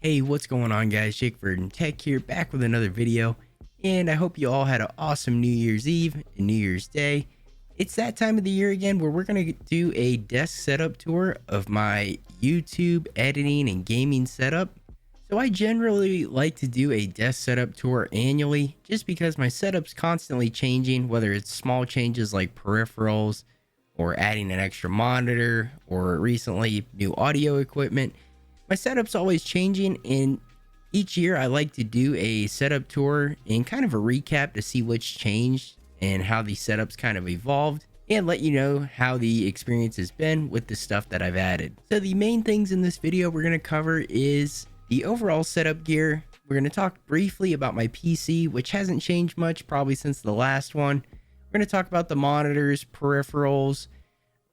Hey, what's going on, guys? Jake Virden Tech here, back with another video, and I hope you all had an awesome New Year's Eve and New Year's Day. It's that time of the year again where we're going to do a desk setup tour of my YouTube editing and gaming setup. So I generally like to do a desk setup tour annually just because my setup's constantly changing, whether it's small changes like peripherals or adding an extra monitor or recently new audio equipment. My setup's always changing, and each year I like to do a setup tour and kind of a recap to see what's changed and how the setup's kind of evolved, and let you know how the experience has been with the stuff that I've added. So the main things in this video we're going to cover is the overall setup gear. We're going to talk briefly about my PC, which hasn't changed much probably since the last one. We're going to talk about the monitors, peripherals,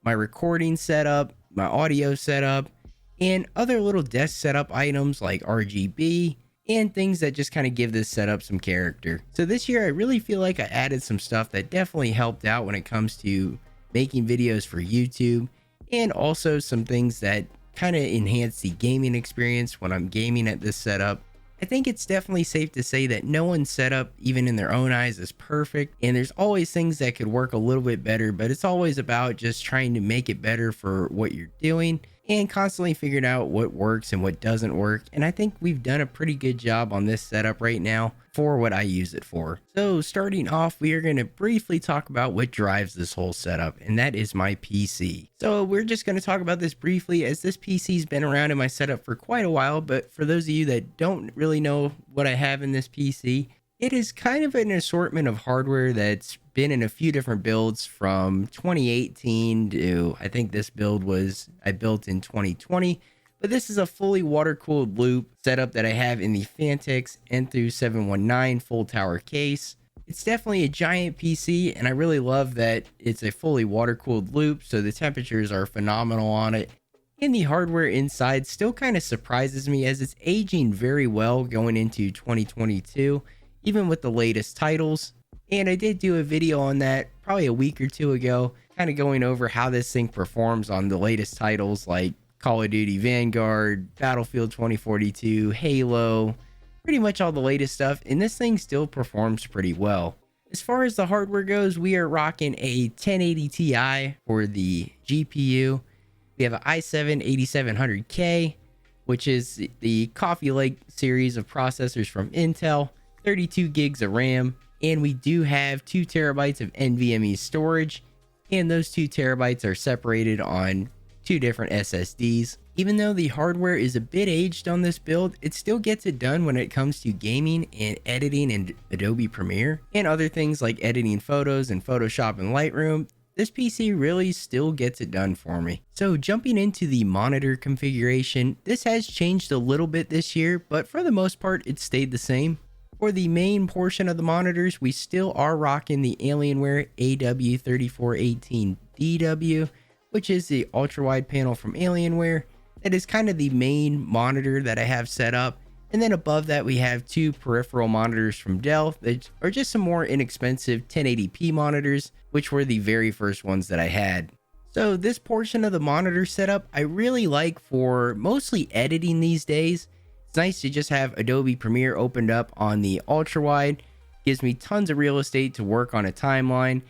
my recording setup, my audio setup, and other little desk setup items like RGB and things that just kind of give this setup some character. So this year I really feel like I added some stuff that definitely helped out when it comes to making videos for YouTube, and also some things that kind of enhance the gaming experience when I'm gaming at this setup. I think it's definitely safe to say that no one's setup, even in their own eyes, is perfect, and there's always things that could work a little bit better, but it's always about just trying to make it better for what you're doing and constantly figuring out what works and what doesn't work. And I think we've done a pretty good job on this setup right now for what I use it for. So starting off, we are going to briefly talk about what drives this whole setup, and that is my PC. So we're just going to talk about this briefly, as this PC's been around in my setup for quite a while, but for those of you that don't really know what I have in this PC, it is kind of an assortment of hardware that's been in a few different builds from 2018 to, I think this build was I built in 2020. But this is a fully water-cooled loop setup that I have in the Phanteks N719 full tower case. It's definitely a giant PC, and I really love that it's a fully water-cooled loop, so the temperatures are phenomenal on it. And the hardware inside still kind of surprises me, as it's aging very well going into 2022, even with the latest titles. And I did do a video on that probably a week or two ago, kind of going over how this thing performs on the latest titles like Call of Duty Vanguard, Battlefield 2042, Halo, pretty much all the latest stuff, and this thing still performs pretty well. As far as the hardware goes, we are rocking a 1080 Ti for the GPU. We have an i7-8700K, which is the Coffee Lake series of processors from Intel, 32 gigs of RAM, and we do have 2 terabytes of NVMe storage, and those 2 terabytes are separated on 2 different SSDs. Even though the hardware is a bit aged on this build, it still gets it done when it comes to gaming and editing in Adobe Premiere and other things like editing photos in Photoshop and Lightroom. This PC really still gets it done for me. So jumping into the monitor configuration, this has changed a little bit this year, but for the most part it stayed the same. For the main portion of the monitors, we still are rocking the Alienware AW3418DW, which is the ultra-wide panel from Alienware. That is kind of the main monitor that I have set up. And then above that, we have 2 peripheral monitors from Dell that are just some more inexpensive 1080p monitors, which were the very first ones that I had. So this portion of the monitor setup, I really like for mostly editing these days. It's nice to just have Adobe Premiere opened up on the ultra-wide. Gives me tons of real estate to work on a timeline.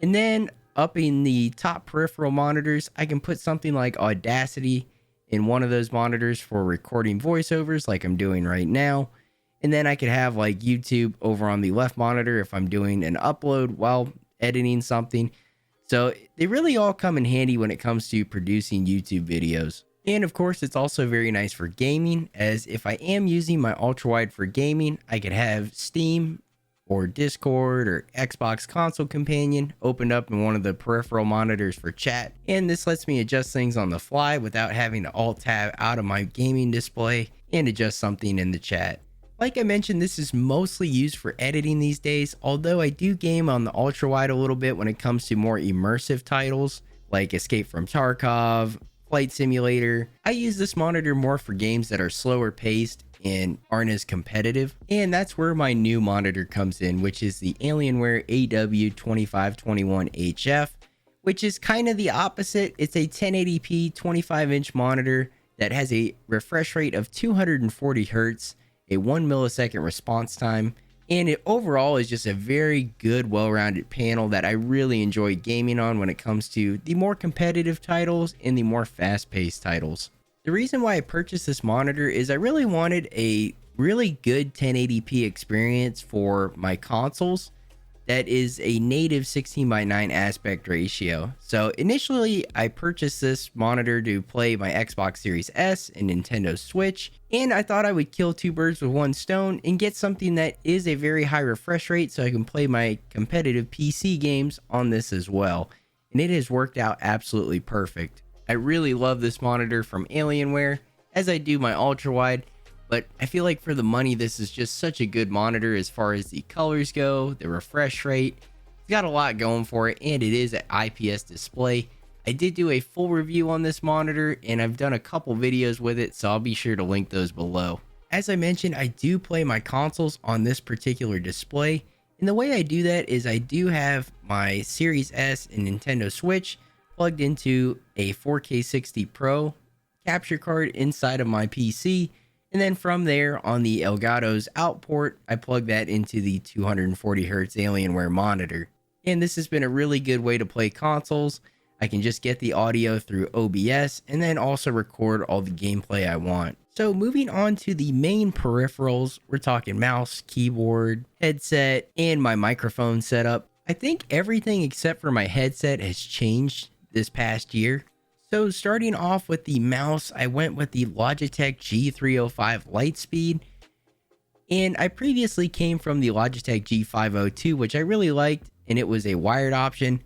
And then up in the top peripheral monitors, I can put something like Audacity in one of those monitors for recording voiceovers like I'm doing right now. And then I could have like YouTube over on the left monitor if I'm doing an upload while editing something. So they really all come in handy when it comes to producing YouTube videos. And of course, it's also very nice for gaming, as if I am using my ultra-wide for gaming, I could have Steam or Discord or Xbox Console Companion opened up in one of the peripheral monitors for chat, and this lets me adjust things on the fly without having to alt tab out of my gaming display and adjust something in the chat. Like I mentioned, this is mostly used for editing these days, although I do game on the ultra wide a little bit when it comes to more immersive titles like Escape from Tarkov, Flight Simulator. I use this monitor more for games that are slower paced and aren't as competitive, and that's where my new monitor comes in, which is the Alienware AW2521HF, which is kind of the opposite. It's a 1080p 25-inch monitor that has a refresh rate of 240 hertz, a 1 millisecond response time, and it overall is just a very good, well-rounded panel that I really enjoy gaming on when it comes to the more competitive titles and the more fast-paced titles. The reason why I purchased this monitor is I really wanted a really good 1080p experience for my consoles that is a native 16:9 aspect ratio. So initially I purchased this monitor to play my Xbox Series S and Nintendo Switch, and I thought I would kill two birds with one stone and get something that is a very high refresh rate so I can play my competitive PC games on this as well. And it has worked out absolutely perfect. I really love this monitor from Alienware, as I do my ultra wide, but I feel like for the money, this is just such a good monitor as far as the colors go, the refresh rate. It's got a lot going for it, and it is an IPS display. I did do a full review on this monitor, and I've done a couple videos with it, so I'll be sure to link those below. As I mentioned, I do play my consoles on this particular display, and the way I do that is I do have my Series S and Nintendo Switch plugged into a 4K 60 Pro capture card inside of my PC. And then from there on the Elgato's out port, I plug that into the 240 hertz Alienware monitor. And this has been a really good way to play consoles. I can just get the audio through OBS and then also record all the gameplay I want. So moving on to the main peripherals, we're talking mouse, keyboard, headset, and my microphone setup. I think everything except for my headset has changed this past year. So starting off with the mouse, I went with the Logitech G305 Lightspeed, and I previously came from the Logitech G502, which I really liked, and it was a wired option.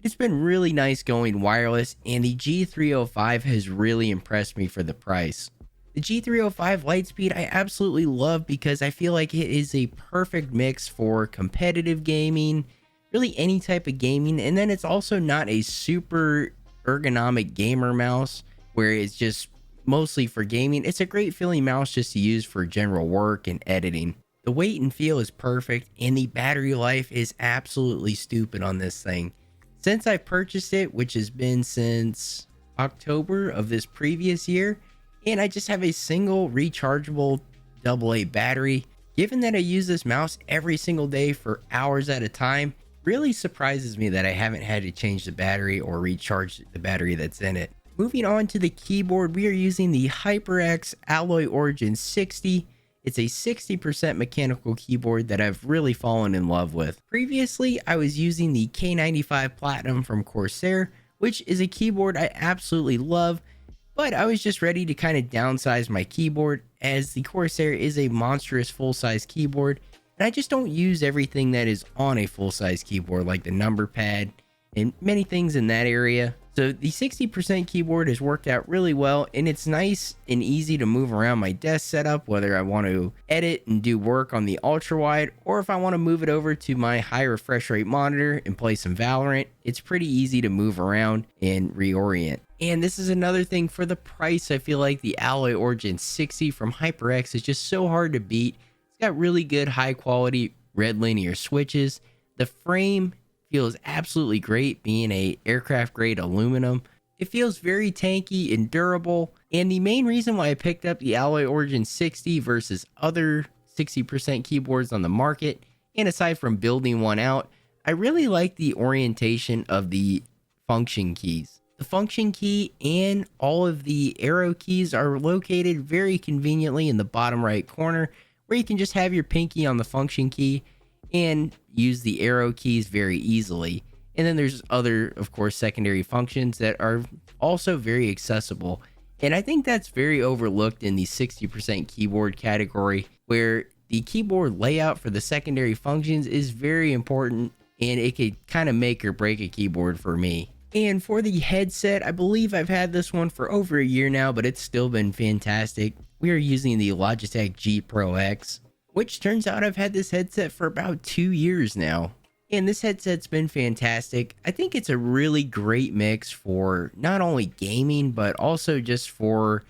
It's been really nice going wireless, and the G305 has really impressed me for the price. The G305 Lightspeed I absolutely love because I feel like it is a perfect mix for competitive gaming, really any type of gaming, and then it's also not a super ergonomic gamer mouse where it's just mostly for gaming. It's a great feeling mouse just to use for general work and editing. The weight and feel is perfect, and the battery life is absolutely stupid on this thing. Since I purchased it, which has been since October of this previous year, and I just have a single rechargeable AA battery, given that I use this mouse every single day for hours at a time, really surprises me that I haven't had to change the battery or recharge the battery that's in it. Moving on to the keyboard, we are using the HyperX Alloy Origin 60. It's a 60% mechanical keyboard that I've really fallen in love with. Previously, I was using the K95 Platinum from Corsair, which is a keyboard I absolutely love, but I was just ready to kind of downsize my keyboard as the Corsair is a monstrous full-size keyboard. And I just don't use everything that is on a full-size keyboard, like the number pad and many things in that area. So the 60% keyboard has worked out really well, and it's nice and easy to move around my desk setup, whether I want to edit and do work on the ultra wide, or if I want to move it over to my high refresh rate monitor and play some Valorant. It's pretty easy to move around and reorient. And this is another thing for the price. I feel like the Alloy Origin 60 from HyperX is just so hard to beat. It's got really good high quality red linear switches. The frame feels absolutely great, being a aircraft grade aluminum. It feels very tanky and durable. And the main reason why I picked up the Alloy Origin 60 versus other 60% keyboards on the market, and aside from building one out, I really like the orientation of the function keys. The function key and all of the arrow keys are located very conveniently in the bottom right corner, where you can just have your pinky on the function key and use the arrow keys very easily. And then there's other, of course, secondary functions that are also very accessible. And I think that's very overlooked in the 60% keyboard category, where the keyboard layout for the secondary functions is very important, and it could kind of make or break a keyboard for me. And for the headset, I believe I've had this one for over a year now, but it's still been fantastic. We are using the Logitech G Pro X, which turns out I've had this headset for about 2 years now. And this headset's been fantastic. I think it's a really great mix for not only gaming, but also just for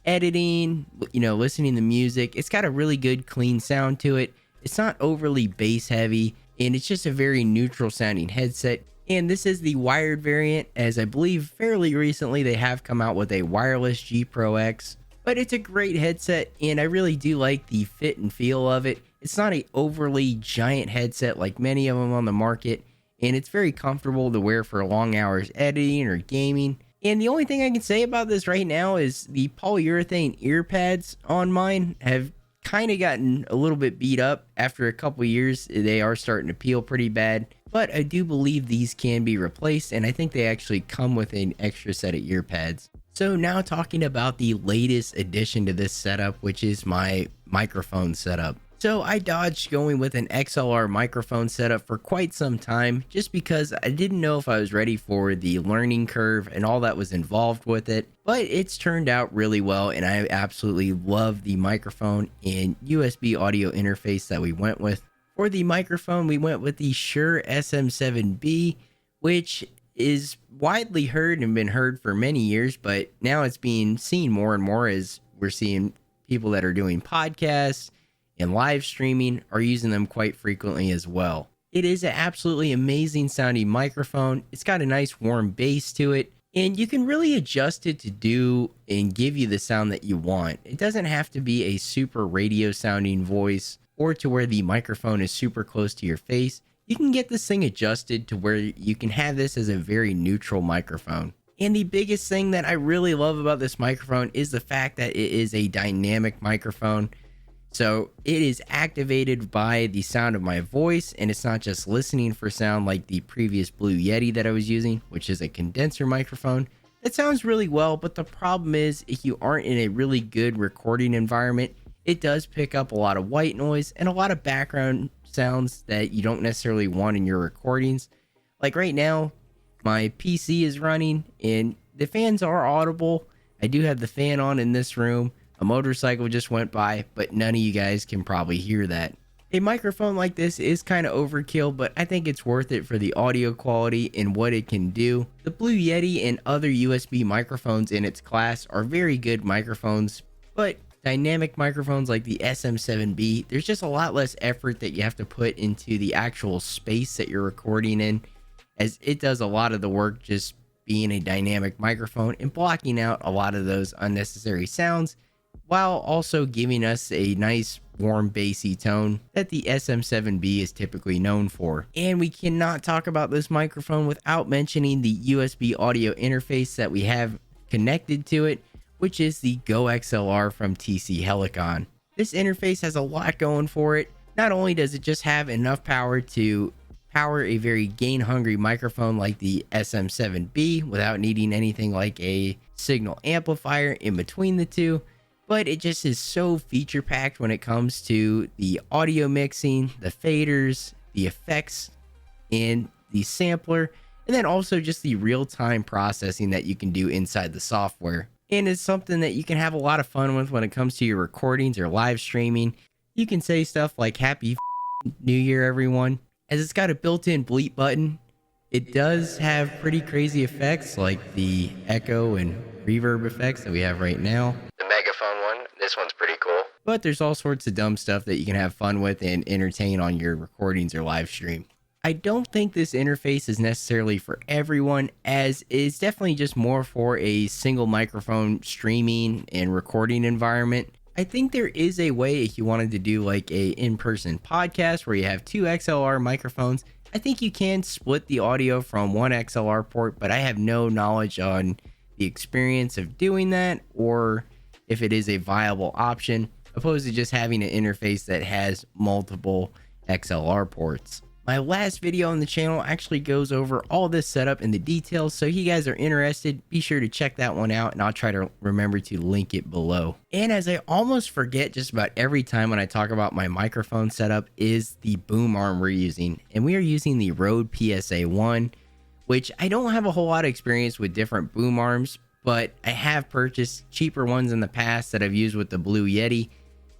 editing, listening to music. It's got a really good clean sound to it. It's not overly bass heavy, and it's just a very neutral sounding headset. And this is the wired variant, as I believe fairly recently they have come out with a wireless G Pro X. But it's a great headset, and I really do like the fit and feel of it. It's not a overly giant headset like many of them on the market, and it's very comfortable to wear for long hours editing or gaming. And the only thing I can say about this right now is the polyurethane ear pads on mine have kind of gotten a little bit beat up. After a couple years, they are starting to peel pretty bad. But I do believe these can be replaced, and I think they actually come with an extra set of ear pads. So now talking about the latest addition to this setup, which is my microphone setup. So I dodged going with an XLR microphone setup for quite some time, just because I didn't know if I was ready for the learning curve and all that was involved with it. But it's turned out really well, and I absolutely love the microphone and USB audio interface that we went with. For the microphone, we went with the Shure SM7B, which is widely heard and been heard for many years, but now it's being seen more and more as we're seeing people that are doing podcasts and live streaming are using them quite frequently as well. It is an absolutely amazing sounding microphone. It's got a nice warm bass to it, and you can really adjust it to do and give you the sound that you want. It doesn't have to be a super radio sounding voice or to where the microphone is super close to your face. You can get this thing adjusted to where you can have this as a very neutral microphone. And the biggest thing that I really love about this microphone is the fact that it is a dynamic microphone. So it is activated by the sound of my voice, and it's not just listening for sound like the previous Blue Yeti that I was using, which is a condenser microphone. It sounds really well, but the problem is if you aren't in a really good recording environment, it does pick up a lot of white noise and a lot of background sounds that you don't necessarily want in your recordings. Like right now, my PC is running and the fans are audible. I do have the fan on in this room. A motorcycle just went by, but none of you guys can probably hear that. A microphone like this is kind of overkill, but I think it's worth it for the audio quality and what it can do. The Blue Yeti and other USB microphones in its class are very good microphones, but dynamic microphones like the SM7B, there's just a lot less effort that you have to put into the actual space that you're recording in, as it does a lot of the work just being a dynamic microphone and blocking out a lot of those unnecessary sounds, while also giving us a nice warm bassy tone that the SM7B is typically known for. And we cannot talk about this microphone without mentioning the USB audio interface that we have connected to it, which is the Go XLR from TC Helicon. This interface has a lot going for it. Not only does it just have enough power to power a very gain hungry microphone like the SM7B without needing anything like a signal amplifier in between the two, but it just is so feature packed when it comes to the audio mixing, the faders, the effects, and the sampler, and then also just the real-time processing that you can do inside the software. And it's something that you can have a lot of fun with when it comes to your recordings or live streaming. You can say stuff like Happy New Year, everyone, as it's got a built-in bleep button. It does have pretty crazy effects like the echo and reverb effects that we have right now. The megaphone one, this one's pretty cool. But there's all sorts of dumb stuff that you can have fun with and entertain on your recordings or live stream. I don't think this interface is necessarily for everyone, as it's definitely just more for a single microphone streaming and recording environment. I think there is a way if you wanted to do like a in-person podcast where you have two XLR microphones. I think you can split the audio from one XLR port, but I have no knowledge on the experience of doing that or if it is a viable option, opposed to just having an interface that has multiple XLR ports. My last video on the channel actually goes over all this setup and the details, so if you guys are interested, be sure to check that one out, and I'll try to remember to link it below. And as I almost forget just about every time when I talk about my microphone setup is the boom arm we're using, and we are using the Rode PSA-1, which I don't have a whole lot of experience with different boom arms, but I have purchased cheaper ones in the past that I've used with the Blue Yeti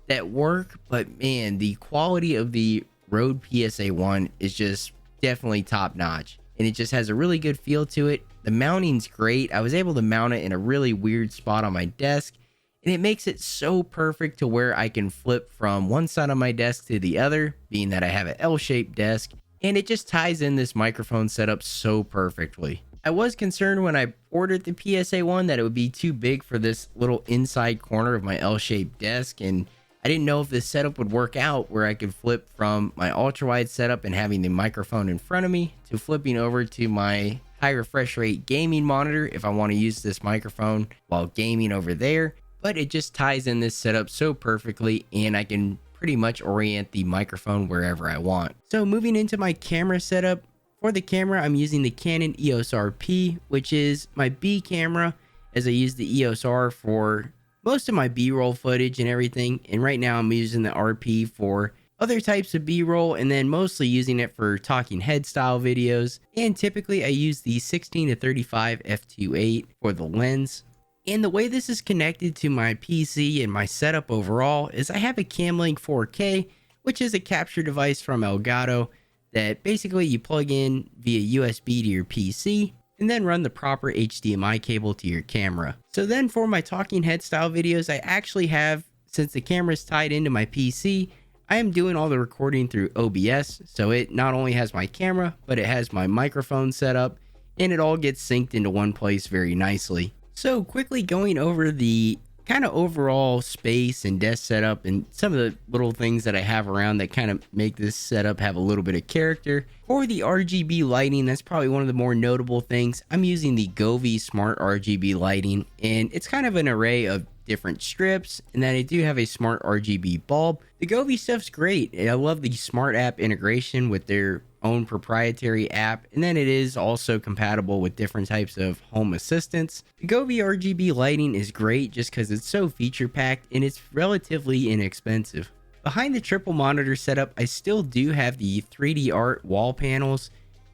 that work, but man, the quality of the Rode PSA-1 is just definitely top notch, and it just has a really good feel to it. The mounting's great. I was able to mount it in a really weird spot on my desk, and it makes it so perfect to where I can flip from one side of my desk to the other, being that I have an L-shaped desk, and it just ties in this microphone setup so perfectly. I was concerned when I ordered the PSA one that it would be too big for this little inside corner of my L-shaped desk, and I didn't know if this setup would work out where I could flip from my ultra wide setup and having the microphone in front of me to flipping over to my high refresh rate gaming monitor if I want to use this microphone while gaming over there. But it just ties in this setup so perfectly, and I can pretty much orient the microphone wherever I want. So moving into my camera setup, for the camera I'm using the Canon EOS RP, which is my B camera, as I use the EOS R for most of my B-roll footage and everything, and right now I'm using the RP for other types of B-roll, and then mostly using it for talking head style videos. And typically I use the 16-35 f2.8 for the lens. And the way this is connected to my PC and my setup overall is I have a Camlink 4K, which is a capture device from Elgato that basically you plug in via USB to your PC and then run the proper HDMI cable to your camera. So then for my talking head style videos, I actually have, since the camera is tied into my PC, I am doing all the recording through OBS. So it not only has my camera, but it has my microphone set up, and it all gets synced into one place very nicely. So quickly going over the kind of overall space and desk setup and some of the little things that I have around that kind of make this setup have a little bit of character. For the RGB lighting, that's probably one of the more notable things. I'm using the Govee Smart RGB lighting, and it's kind of an array of different strips, and then I do have a smart RGB bulb. The Govee stuff's great. I love the smart app integration with their own proprietary app, and then it is also compatible with different types of home assistants. The Govee RGB lighting is great just because it's so feature packed and it's relatively inexpensive. Behind the triple monitor setup, I still do have the 3D art wall panels.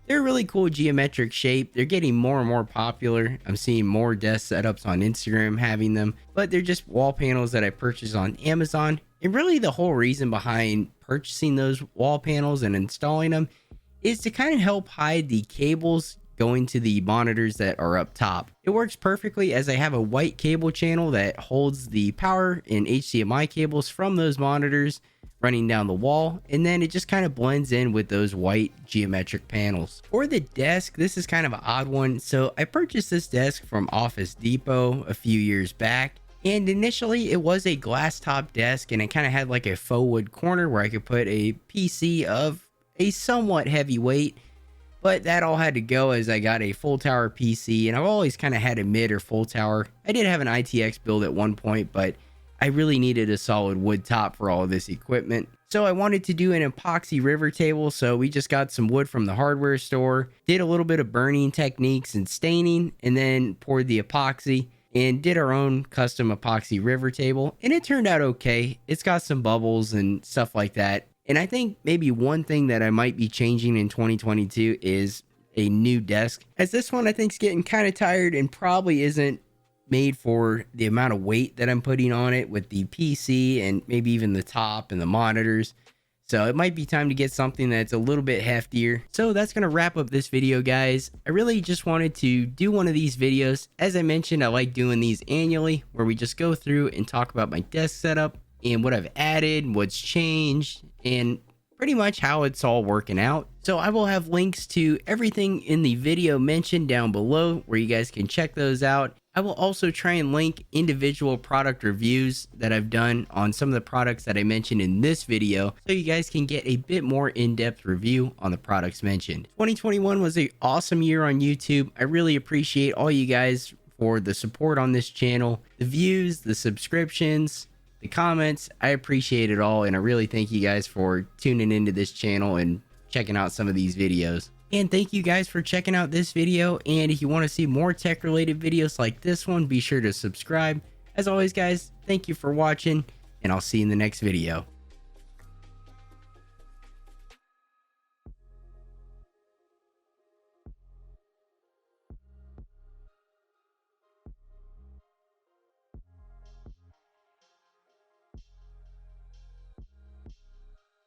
They're a really cool geometric shape. They're getting more and more popular. I'm seeing more desk setups on Instagram having them, but they're just wall panels that I purchased on Amazon. And really the whole reason behind purchasing those wall panels and installing them is to kind of help hide the cables going to the monitors that are up top. It works perfectly as I have a white cable channel that holds the power and HDMI cables from those monitors running down the wall, and then it just kind of blends in with those white geometric panels. For the desk, this is kind of an odd one. So I purchased this desk from Office Depot a few years back, and initially it was a glass top desk, and it kind of had like a faux wood corner where I could put a PC of a somewhat heavy weight, but that all had to go as I got a full tower PC, and I've always kind of had a mid or full tower. I did have an ITX build at one point, but I really needed a solid wood top for all of this equipment. So I wanted to do an epoxy river table, so we just got some wood from the hardware store, did a little bit of burning techniques and staining, and then poured the epoxy and did our own custom epoxy river table, and it turned out okay. It's got some bubbles and stuff like that. And I think maybe one thing that I might be changing in 2022 is a new desk, as this one I think is getting kind of tired and probably isn't made for the amount of weight that I'm putting on it with the PC and maybe even the top and the monitors. So it might be time to get something that's a little bit heftier. So that's going to wrap up this video, guys. I really just wanted to do one of these videos. As I mentioned, I like doing these annually where we just go through and talk about my desk setup and what I've added, what's changed, and pretty much how it's all working out. So I will have links to everything in the video mentioned down below where you guys can check those out. I will also try and link individual product reviews that I've done on some of the products that I mentioned in this video, so you guys can get a bit more in-depth review on the products mentioned. 2021 was an awesome year on YouTube. I really appreciate all you guys for the support on this channel, the views, the subscriptions, the comments. I appreciate it all, and I really thank you guys for tuning into this channel and checking out some of these videos. And thank you guys for checking out this video, and if you want to see more tech related videos like this one, be sure to subscribe. As always, guys, thank you for watching, and I'll see you in the next video.